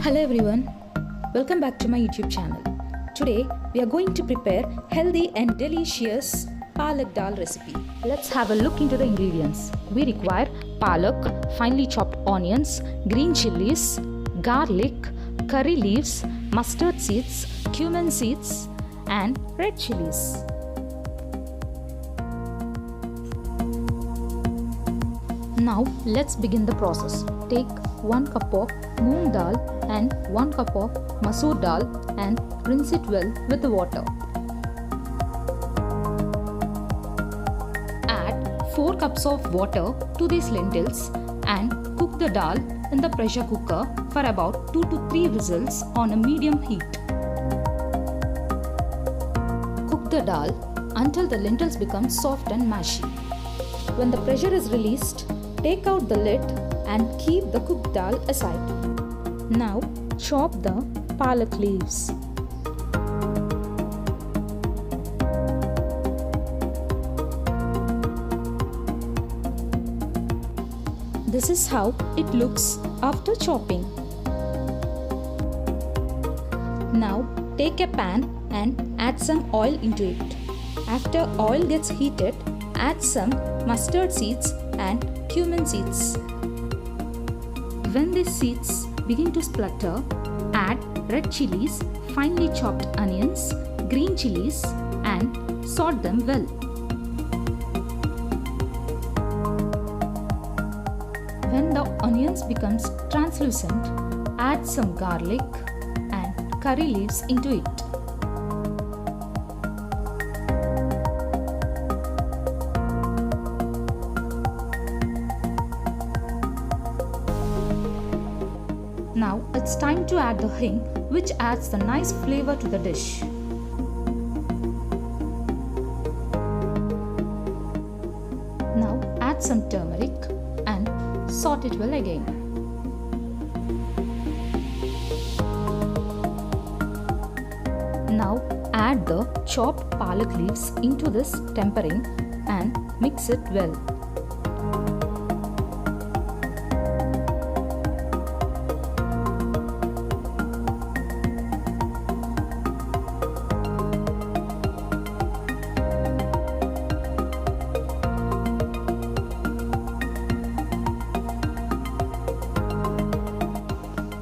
Hello everyone, welcome back to my YouTube channel. Today we are going to prepare healthy and delicious Palak Dal recipe. Let's have a look into the ingredients. We require palak, finely chopped onions, green chilies, garlic, curry leaves, mustard seeds, cumin seeds and red chilies. Now let's begin the process. Take 1 cup of moong dal and 1 cup of masoor dal and rinse it well with the water. Add 4 cups of water to these lentils and cook the dal in the pressure cooker for about 2 to 3 whistles on a medium heat. Cook the dal until the lentils become soft and mashy. When the pressure is released, take out the lid and keep the cooked dal aside. Now chop the palak leaves. This is how it looks after chopping. Now take a pan and add some oil into it. After oil gets heated, add some mustard seeds and cumin seeds. When these seeds begin to splutter, add red chilies, finely chopped onions, green chilies and salt them well. When the onions becomes translucent, add some garlic and curry leaves into it. Now it's time to add the hing, which adds the nice flavor to the dish. Now add some turmeric and saute it well again. Now add the chopped palak leaves into this tempering and mix it well.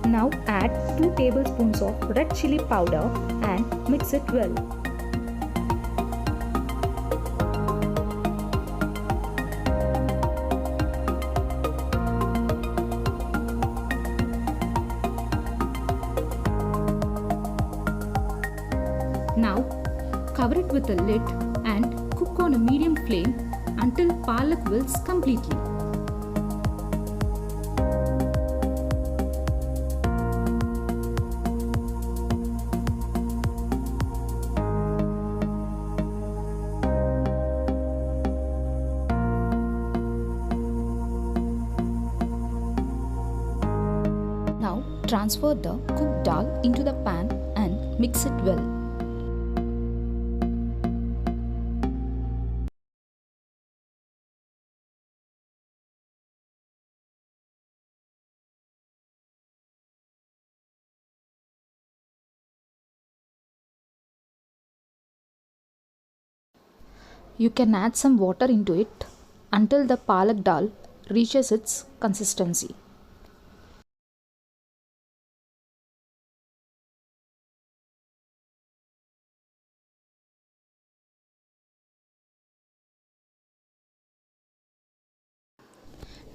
Now add 2 tablespoons of red chili powder and mix it well. Now cover it with a lid and cook on a medium flame until palak wilts completely. Now transfer the cooked dal into the pan and mix it well. You can add some water into it until the palak dal reaches its consistency.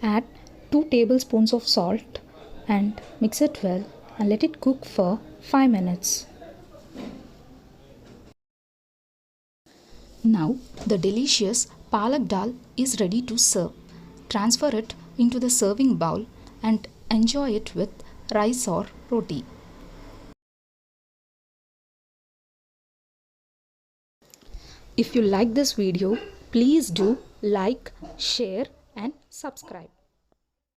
Add 2 tablespoons of salt and mix it well and let it cook for 5 minutes. Now the delicious palak dal is ready to serve. Transfer it into the serving bowl and enjoy it with rice or roti. If you like this video, please do like, share and subscribe.